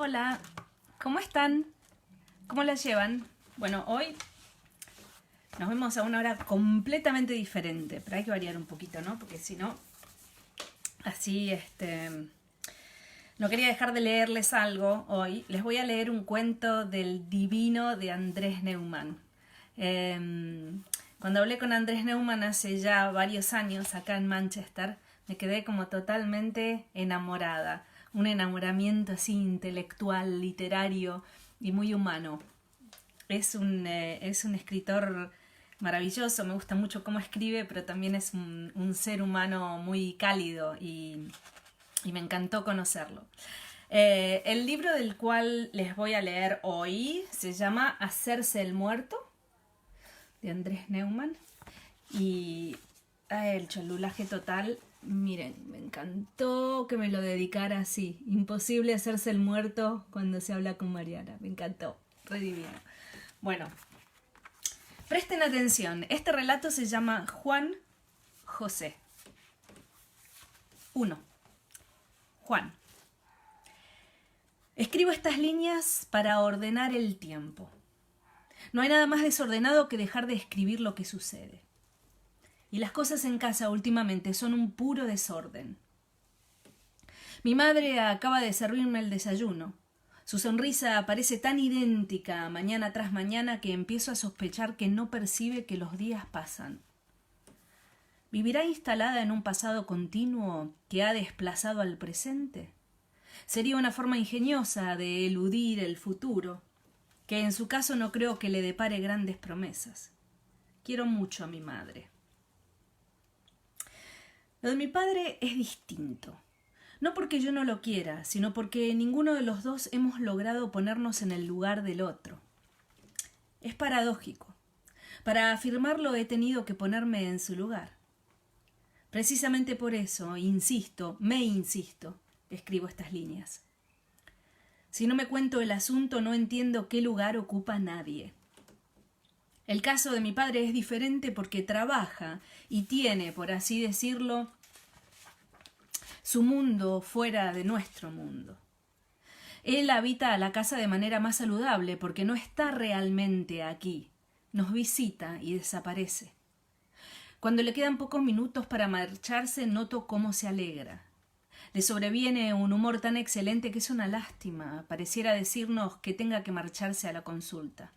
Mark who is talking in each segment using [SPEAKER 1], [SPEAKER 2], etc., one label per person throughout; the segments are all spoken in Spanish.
[SPEAKER 1] Hola, ¿cómo están? ¿Cómo la llevan? Bueno, hoy nos vemos a una hora completamente diferente, pero hay que variar un poquito, ¿no? Porque si no, así, no quería dejar de leerles algo hoy. Les voy a leer un cuento del Divino de Andrés Neumann. Cuando hablé con Andrés Neumann hace ya varios años acá en Manchester, me quedé como totalmente enamorada. Un enamoramiento así intelectual, literario y muy humano. Es un escritor maravilloso, me gusta mucho cómo escribe, pero también es un ser humano muy cálido y me encantó conocerlo. El libro del cual les voy a leer hoy se llama Hacerse el muerto, de Andrés Neumann. Y el cholulaje total, miren, me encantó que me lo dedicara así. Imposible hacerse el muerto cuando se habla con Mariana. Me encantó, re divino. Bueno, presten atención. Este relato se llama Juan José. 1. Juan. Escribo estas líneas para ordenar el tiempo. No hay nada más desordenado que dejar de escribir lo que sucede. Y las cosas en casa últimamente son un puro desorden. Mi madre acaba de servirme el desayuno. Su sonrisa parece tan idéntica mañana tras mañana que empiezo a sospechar que no percibe que los días pasan. ¿Vivirá instalada en un pasado continuo que ha desplazado al presente? Sería una forma ingeniosa de eludir el futuro, que en su caso no creo que le depare grandes promesas. Quiero mucho a mi madre. Lo de mi padre es distinto. No porque yo no lo quiera, sino porque ninguno de los dos hemos logrado ponernos en el lugar del otro. Es paradójico. Para afirmarlo he tenido que ponerme en su lugar. Precisamente por eso, me insisto, escribo estas líneas. Si no me cuento el asunto, no entiendo qué lugar ocupa nadie. El caso de mi padre es diferente porque trabaja y tiene, por así decirlo, su mundo fuera de nuestro mundo. Él habita la casa de manera más saludable porque no está realmente aquí. Nos visita y desaparece. Cuando le quedan pocos minutos para marcharse, noto cómo se alegra. Le sobreviene un humor tan excelente que es una lástima. Pareciera decirnos que tenga que marcharse a la consulta.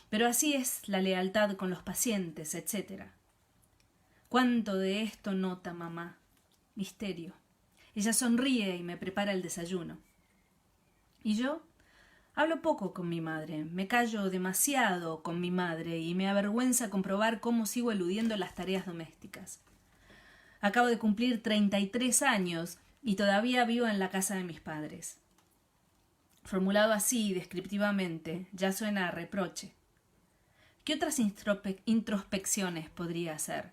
[SPEAKER 1] Pero así es la lealtad con los pacientes, etc. ¿Cuánto de esto nota mamá? Misterio. Ella sonríe y me prepara el desayuno. ¿Y yo? Hablo poco con mi madre, me callo demasiado con mi madre y me avergüenza comprobar cómo sigo eludiendo las tareas domésticas. Acabo de cumplir 33 años y todavía vivo en la casa de mis padres. Formulado así, descriptivamente, ya suena a reproche. ¿Qué otras introspecciones podría hacer?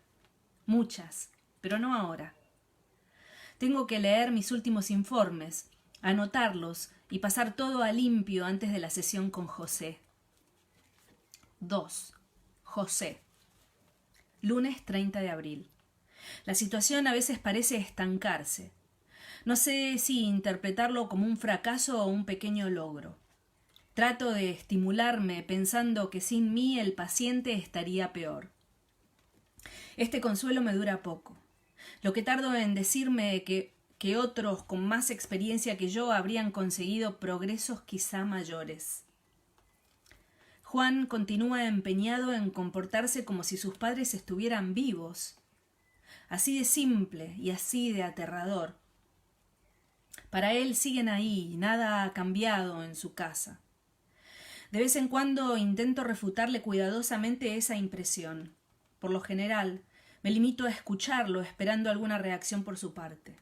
[SPEAKER 1] Muchas, pero no ahora. Tengo que leer mis últimos informes, anotarlos y pasar todo a limpio antes de la sesión con José. 2. José. Lunes 30 de abril. La situación a veces parece estancarse. No sé si interpretarlo como un fracaso o un pequeño logro. Trato de estimularme pensando que sin mí el paciente estaría peor. Este consuelo me dura poco. Lo que tardo en decirme que otros con más experiencia que yo habrían conseguido progresos quizá mayores. Juan continúa empeñado en comportarse como si sus padres estuvieran vivos. Así de simple y así de aterrador. Para él siguen ahí, nada ha cambiado en su casa. De vez en cuando intento refutarle cuidadosamente esa impresión. Por lo general, me limito a escucharlo esperando alguna reacción por su parte.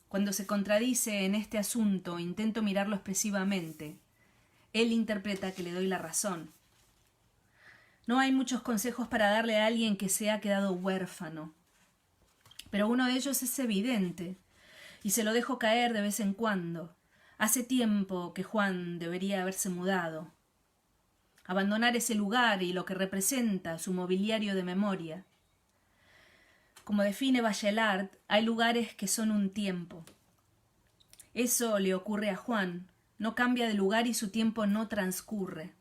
[SPEAKER 1] Cuando se contradice en este asunto, intento mirarlo expresivamente. Él interpreta que le doy la razón. No hay muchos consejos para darle a alguien que se ha quedado huérfano. Pero uno de ellos es evidente, y se lo dejo caer de vez en cuando. Hace tiempo que Juan debería haberse mudado. Abandonar ese lugar y lo que representa su mobiliario de memoria. Como define Bachelard, hay lugares que son un tiempo. Eso le ocurre a Juan. No cambia de lugar y su tiempo no transcurre.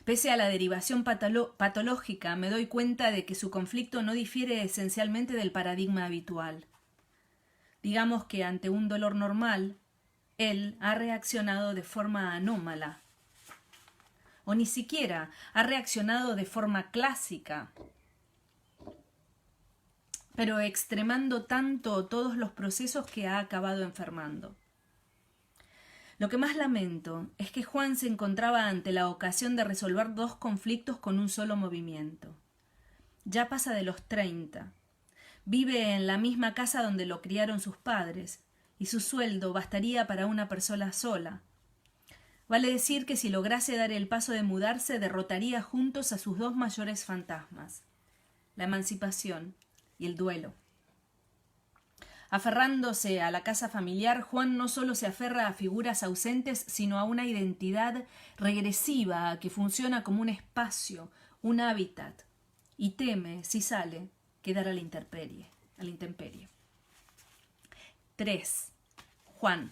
[SPEAKER 1] Pese a la derivación patológica, me doy cuenta de que su conflicto no difiere esencialmente del paradigma habitual. Digamos que ante un dolor normal, él ha reaccionado de forma anómala. O ni siquiera ha reaccionado de forma clásica, pero extremando tanto todos los procesos que ha acabado enfermando. Lo que más lamento es que Juan se encontraba ante la ocasión de resolver 2 conflictos con un solo movimiento. Ya pasa de los 30. Vive en la misma casa donde lo criaron sus padres, y su sueldo bastaría para una persona sola. Vale decir que si lograse dar el paso de mudarse, derrotaría juntos a sus 2 mayores fantasmas, la emancipación y el duelo. Aferrándose a la casa familiar, Juan no solo se aferra a figuras ausentes, sino a una identidad regresiva que funciona como un espacio, un hábitat, y teme, si sale, quedar a la intemperie. 3. Juan.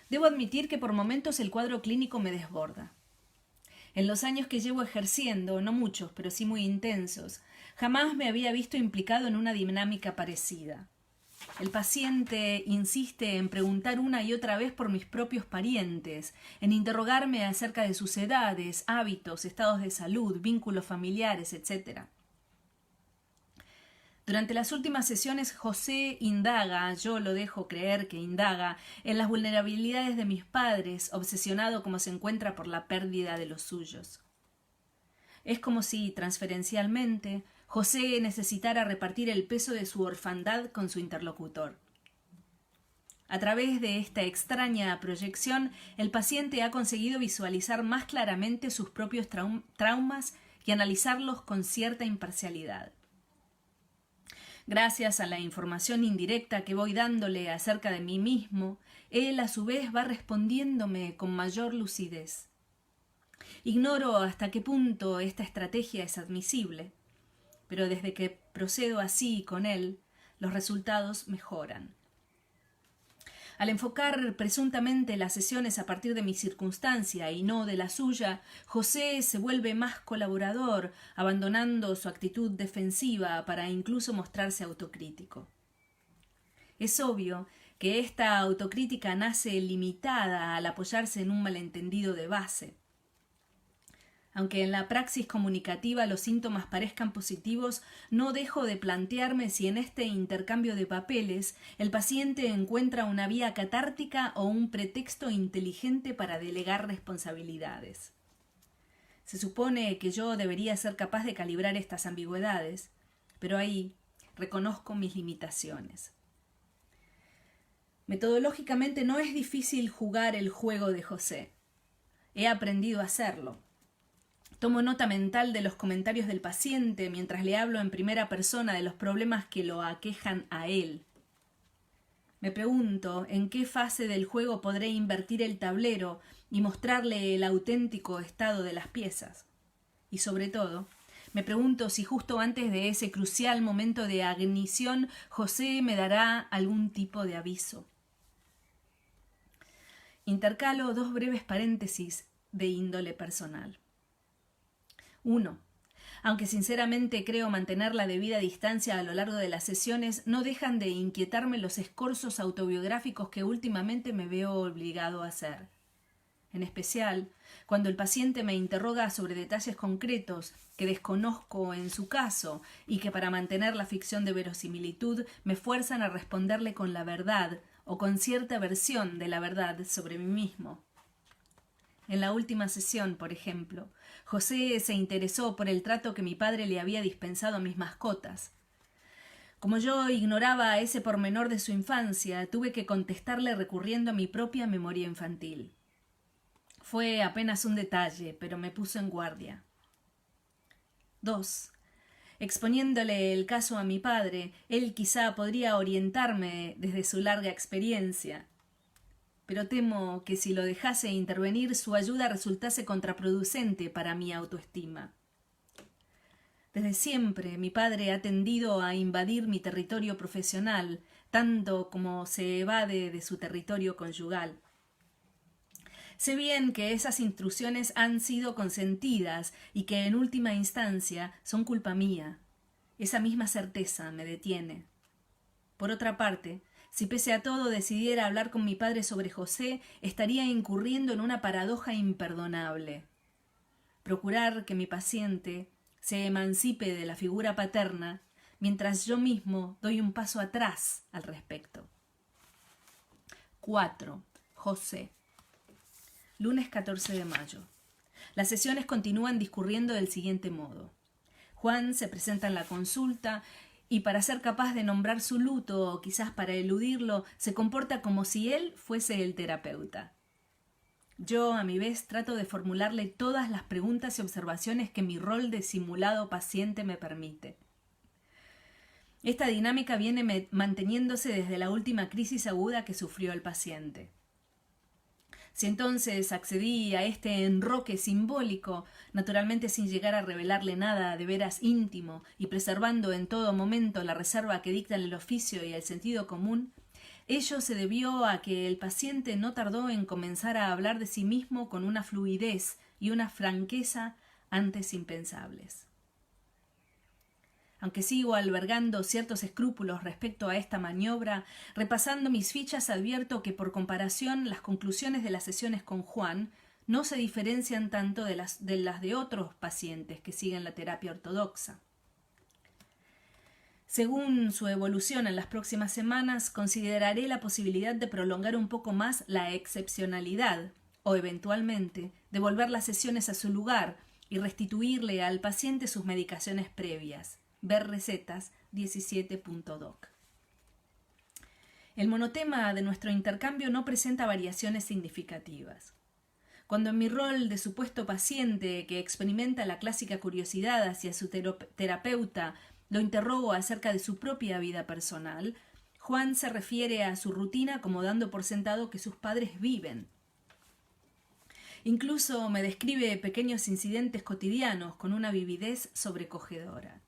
[SPEAKER 1] Debo admitir que por momentos el cuadro clínico me desborda. En los años que llevo ejerciendo, no muchos, pero sí muy intensos, jamás me había visto implicado en una dinámica parecida. El paciente insiste en preguntar una y otra vez por mis propios parientes, en interrogarme acerca de sus edades, hábitos, estados de salud, vínculos familiares, etc. Durante las últimas sesiones, José indaga, yo lo dejo creer que indaga, en las vulnerabilidades de mis padres, obsesionado como se encuentra por la pérdida de los suyos. Es como si, transferencialmente, José necesitara repartir el peso de su orfandad con su interlocutor. A través de esta extraña proyección, el paciente ha conseguido visualizar más claramente sus propios traumas y analizarlos con cierta imparcialidad. Gracias a la información indirecta que voy dándole acerca de mí mismo, él a su vez va respondiéndome con mayor lucidez. Ignoro hasta qué punto esta estrategia es admisible, pero desde que procedo así con él, los resultados mejoran. Al enfocar presuntamente las sesiones a partir de mi circunstancia y no de la suya, José se vuelve más colaborador, abandonando su actitud defensiva para incluso mostrarse autocrítico. Es obvio que esta autocrítica nace limitada al apoyarse en un malentendido de base. Aunque en la praxis comunicativa los síntomas parezcan positivos, no dejo de plantearme si en este intercambio de papeles el paciente encuentra una vía catártica o un pretexto inteligente para delegar responsabilidades. Se supone que yo debería ser capaz de calibrar estas ambigüedades, pero ahí reconozco mis limitaciones. Metodológicamente no es difícil jugar el juego de José. He aprendido a hacerlo. Tomo nota mental de los comentarios del paciente mientras le hablo en primera persona de los problemas que lo aquejan a él. Me pregunto en qué fase del juego podré invertir el tablero y mostrarle el auténtico estado de las piezas. Y sobre todo, me pregunto si justo antes de ese crucial momento de ignición José me dará algún tipo de aviso. Intercalo 2 breves paréntesis de índole personal. 1. Aunque sinceramente creo mantener la debida distancia a lo largo de las sesiones, no dejan de inquietarme los escorzos autobiográficos que últimamente me veo obligado a hacer. En especial, cuando el paciente me interroga sobre detalles concretos que desconozco en su caso y que para mantener la ficción de verosimilitud me fuerzan a responderle con la verdad o con cierta versión de la verdad sobre mí mismo. En la última sesión, por ejemplo, José se interesó por el trato que mi padre le había dispensado a mis mascotas. Como yo ignoraba ese pormenor de su infancia, tuve que contestarle recurriendo a mi propia memoria infantil. Fue apenas un detalle, pero me puso en guardia. 2. Exponiéndole el caso a mi padre, él quizá podría orientarme desde su larga experiencia. Pero temo que si lo dejase intervenir su ayuda resultase contraproducente para mi autoestima. Desde siempre mi padre ha tendido a invadir mi territorio profesional, tanto como se evade de su territorio conyugal. Sé bien que esas intrusiones han sido consentidas y que en última instancia son culpa mía. Esa misma certeza me detiene. Por otra parte, si pese a todo decidiera hablar con mi padre sobre José, estaría incurriendo en una paradoja imperdonable. Procurar que mi paciente se emancipe de la figura paterna, mientras yo mismo doy un paso atrás al respecto. 4. José. Lunes 14 de mayo. Las sesiones continúan discurriendo del siguiente modo. Juan se presenta en la consulta y para ser capaz de nombrar su luto o quizás para eludirlo, se comporta como si él fuese el terapeuta. Yo, a mi vez, trato de formularle todas las preguntas y observaciones que mi rol de simulado paciente me permite. Esta dinámica viene manteniéndose desde la última crisis aguda que sufrió el paciente. Si entonces accedí a este enroque simbólico, naturalmente sin llegar a revelarle nada de veras íntimo y preservando en todo momento la reserva que dictan el oficio y el sentido común, ello se debió a que el paciente no tardó en comenzar a hablar de sí mismo con una fluidez y una franqueza antes impensables. Aunque sigo albergando ciertos escrúpulos respecto a esta maniobra, repasando mis fichas advierto que por comparación las conclusiones de las sesiones con Juan no se diferencian tanto de las de otros pacientes que siguen la terapia ortodoxa. Según su evolución en las próximas semanas, consideraré la posibilidad de prolongar un poco más la excepcionalidad o, eventualmente, devolver las sesiones a su lugar y restituirle al paciente sus medicaciones previas. Ver recetas 17.doc. El monotema de nuestro intercambio no presenta variaciones significativas. Cuando en mi rol de supuesto paciente que experimenta la clásica curiosidad hacia su terapeuta lo interrogo acerca de su propia vida personal, Juan se refiere a su rutina como dando por sentado que sus padres viven. Incluso me describe pequeños incidentes cotidianos con una vividez sobrecogedora.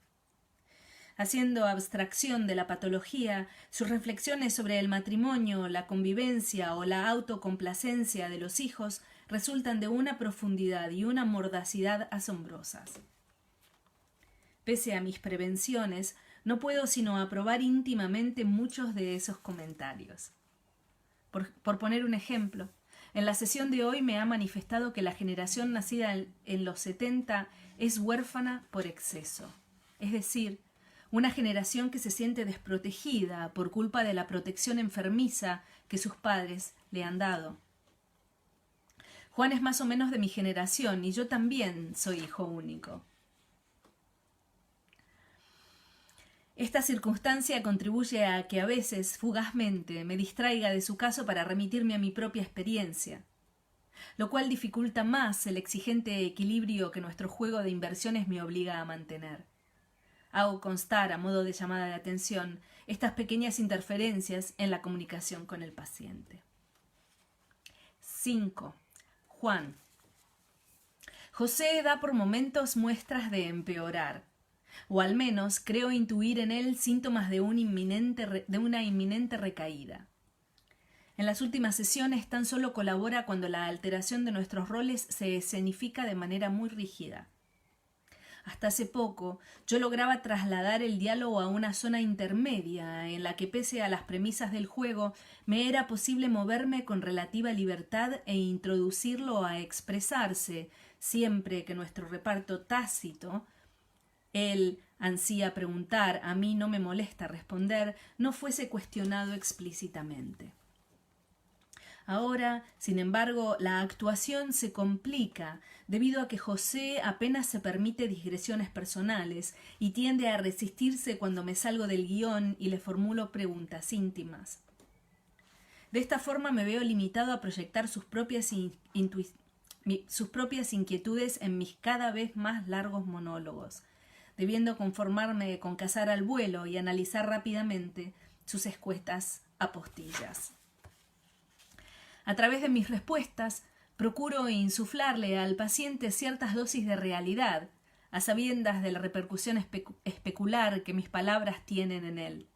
[SPEAKER 1] Haciendo abstracción de la patología, sus reflexiones sobre el matrimonio, la convivencia o la autocomplacencia de los hijos resultan de una profundidad y una mordacidad asombrosas. Pese a mis prevenciones, no puedo sino aprobar íntimamente muchos de esos comentarios. Por poner un ejemplo, en la sesión de hoy me ha manifestado que la generación nacida en los 70 es huérfana por exceso, es decir, una generación que se siente desprotegida por culpa de la protección enfermiza que sus padres le han dado. Juan es más o menos de mi generación y yo también soy hijo único. Esta circunstancia contribuye a que a veces, fugazmente, me distraiga de su caso para remitirme a mi propia experiencia, lo cual dificulta más el exigente equilibrio que nuestro juego de inversiones me obliga a mantener. Hago constar, a modo de llamada de atención, estas pequeñas interferencias en la comunicación con el paciente. 5. Juan. José da por momentos muestras de empeorar, o al menos creo intuir en él síntomas de una inminente recaída. En las últimas sesiones tan solo colabora cuando la alteración de nuestros roles se escenifica de manera muy rígida. Hasta hace poco yo lograba trasladar el diálogo a una zona intermedia en la que, pese a las premisas del juego, me era posible moverme con relativa libertad e introducirlo a expresarse, siempre que nuestro reparto tácito, él ansía preguntar, a mí no me molesta responder, no fuese cuestionado explícitamente. Ahora, sin embargo, la actuación se complica debido a que José apenas se permite digresiones personales y tiende a resistirse cuando me salgo del guión y le formulo preguntas íntimas. De esta forma me veo limitado a proyectar sus propias inquietudes en mis cada vez más largos monólogos, debiendo conformarme con cazar al vuelo y analizar rápidamente sus escuetas apostillas. A través de mis respuestas, procuro insuflarle al paciente ciertas dosis de realidad, a sabiendas de la repercusión especular que mis palabras tienen en él.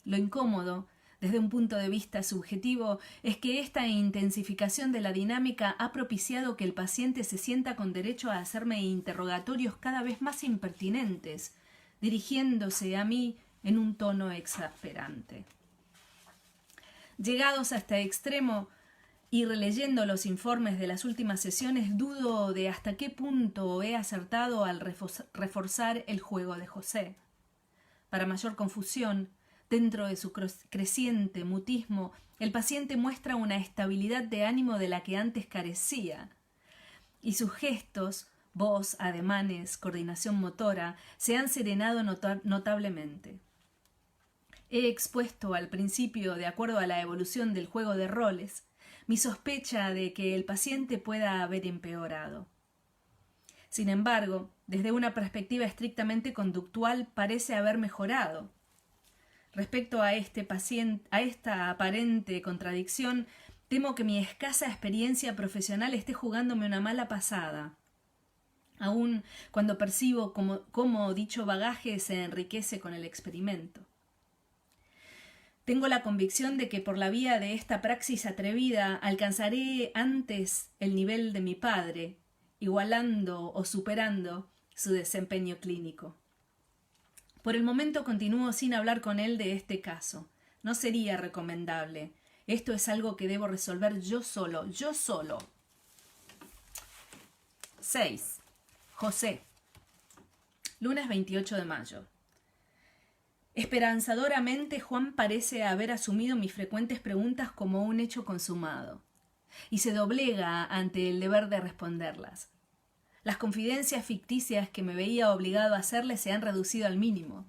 [SPEAKER 1] Lo incómodo, desde un punto de vista subjetivo, es que esta intensificación de la dinámica ha propiciado que el paciente se sienta con derecho a hacerme interrogatorios cada vez más impertinentes, dirigiéndose a mí en un tono exasperante. Llegados a este extremo y releyendo los informes de las últimas sesiones, dudo de hasta qué punto he acertado al reforzar el juego de José. Para mayor confusión, dentro de su creciente mutismo, el paciente muestra una estabilidad de ánimo de la que antes carecía, y sus gestos, voz, ademanes, coordinación motora, se han serenado notablemente. He expuesto al principio, de acuerdo a la evolución del juego de roles, mi sospecha de que el paciente pueda haber empeorado. Sin embargo, desde una perspectiva estrictamente conductual, parece haber mejorado. Respecto a esta aparente contradicción, temo que mi escasa experiencia profesional esté jugándome una mala pasada, aun cuando percibo cómo dicho bagaje se enriquece con el experimento. Tengo la convicción de que por la vía de esta praxis atrevida alcanzaré antes el nivel de mi padre, igualando o superando su desempeño clínico. Por el momento continúo sin hablar con él de este caso. No sería recomendable. Esto es algo que debo resolver yo solo. 6. José. Lunes 28 de mayo. Esperanzadoramente, Juan parece haber asumido mis frecuentes preguntas como un hecho consumado, y se doblega ante el deber de responderlas. Las confidencias ficticias que me veía obligado a hacerle se han reducido al mínimo,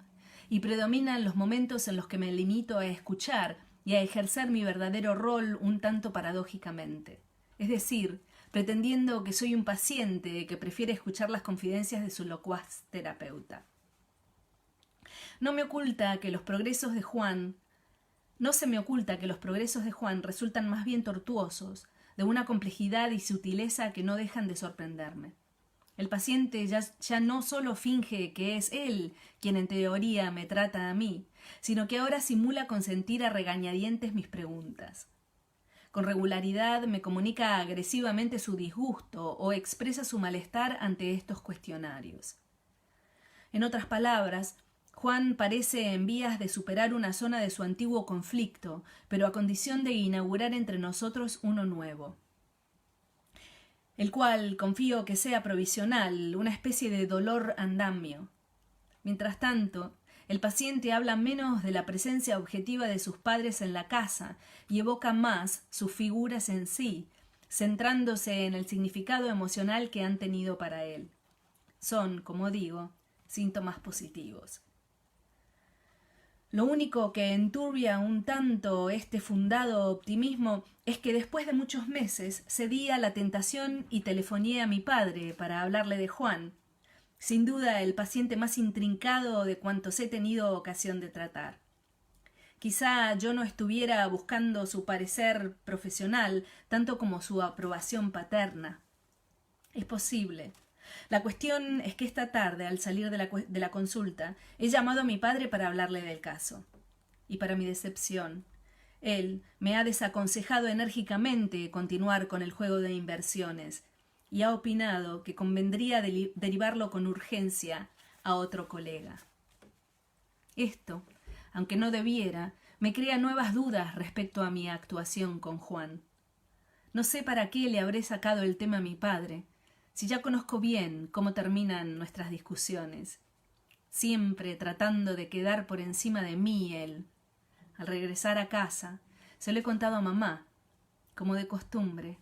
[SPEAKER 1] y predominan los momentos en los que me limito a escuchar y a ejercer mi verdadero rol un tanto paradójicamente, es decir, pretendiendo que soy un paciente que prefiere escuchar las confidencias de su locuaz terapeuta. No se me oculta que los progresos de Juan resultan más bien tortuosos, de una complejidad y sutileza que no dejan de sorprenderme. El paciente ya no solo finge que es él quien en teoría me trata a mí, sino que ahora simula consentir a regañadientes mis preguntas. Con regularidad me comunica agresivamente su disgusto o expresa su malestar ante estos cuestionarios. En otras palabras, Juan parece en vías de superar una zona de su antiguo conflicto, pero a condición de inaugurar entre nosotros uno nuevo, el cual confío que sea provisional, una especie de dolor andamio. Mientras tanto, el paciente habla menos de la presencia objetiva de sus padres en la casa y evoca más sus figuras en sí, centrándose en el significado emocional que han tenido para él. Son, como digo, síntomas positivos. Lo único que enturbia un tanto este fundado optimismo es que después de muchos meses cedí a la tentación y telefoneé a mi padre para hablarle de Juan, sin duda el paciente más intrincado de cuantos he tenido ocasión de tratar. Quizá yo no estuviera buscando su parecer profesional tanto como su aprobación paterna. Es posible. La cuestión es que esta tarde, al salir de la consulta, he llamado a mi padre para hablarle del caso. Y para mi decepción, él me ha desaconsejado enérgicamente continuar con el juego de inversiones y ha opinado que convendría derivarlo con urgencia a otro colega. Esto, aunque no debiera, me crea nuevas dudas respecto a mi actuación con Juan. No sé para qué le habré sacado el tema a mi padre, si ya conozco bien cómo terminan nuestras discusiones, siempre tratando de quedar por encima de mí él. Al regresar a casa, se lo he contado a mamá, como de costumbre.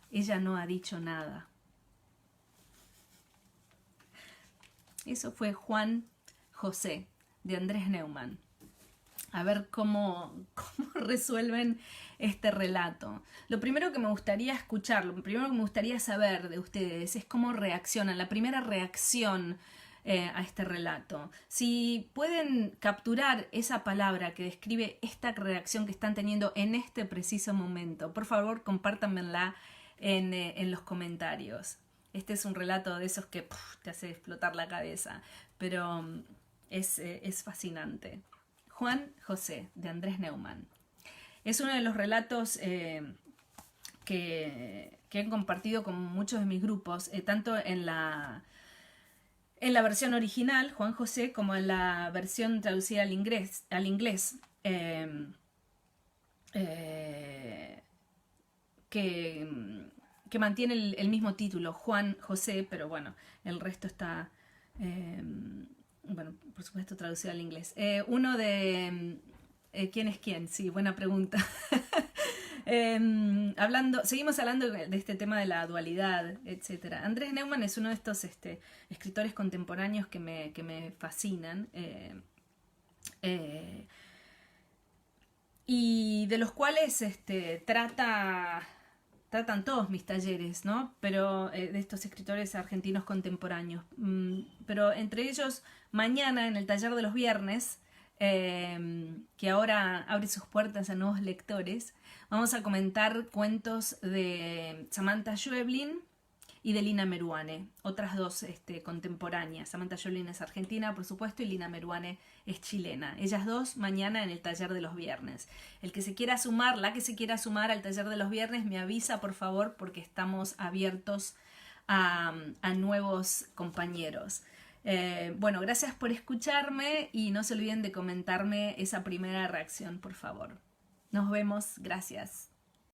[SPEAKER 1] Ella no ha dicho nada. Eso fue Juan José, de Andrés Neumann. A ver cómo resuelven este relato. Lo primero que me gustaría escuchar, lo primero que me gustaría saber de ustedes es cómo reaccionan, la primera reacción a este relato. Si pueden capturar esa palabra que describe esta reacción que están teniendo en este preciso momento, por favor compártanmela en los comentarios. Este es un relato de esos que te hace explotar la cabeza, pero es fascinante. Juan José, de Andrés Neumann. Es uno de los relatos que he compartido con muchos de mis grupos, tanto en la versión original, Juan José, como en la versión traducida al inglés, que mantiene el mismo título, Juan José, pero bueno, el resto está, bueno, por supuesto traducido al inglés. Uno de... ¿quién es quién? Sí, buena pregunta. Seguimos hablando de este tema de la dualidad, etc. Andrés Neumann es uno de estos escritores contemporáneos que me fascinan y de los cuales tratan todos mis talleres, ¿no? Pero de estos escritores argentinos contemporáneos. Pero entre ellos, mañana en el taller de los viernes, que ahora abre sus puertas a nuevos lectores, vamos a comentar cuentos de Samantha Schweblin y de Lina Meruane, otras dos contemporáneas. Samantha Schweblin es argentina, por supuesto, y Lina Meruane es chilena. Ellas dos mañana en el taller de los viernes. El que se quiera sumar, la que se quiera sumar al taller de los viernes, me avisa, por favor, porque estamos abiertos a nuevos compañeros. Bueno, gracias por escucharme y no se olviden de comentarme esa primera reacción, por favor. Nos vemos, gracias.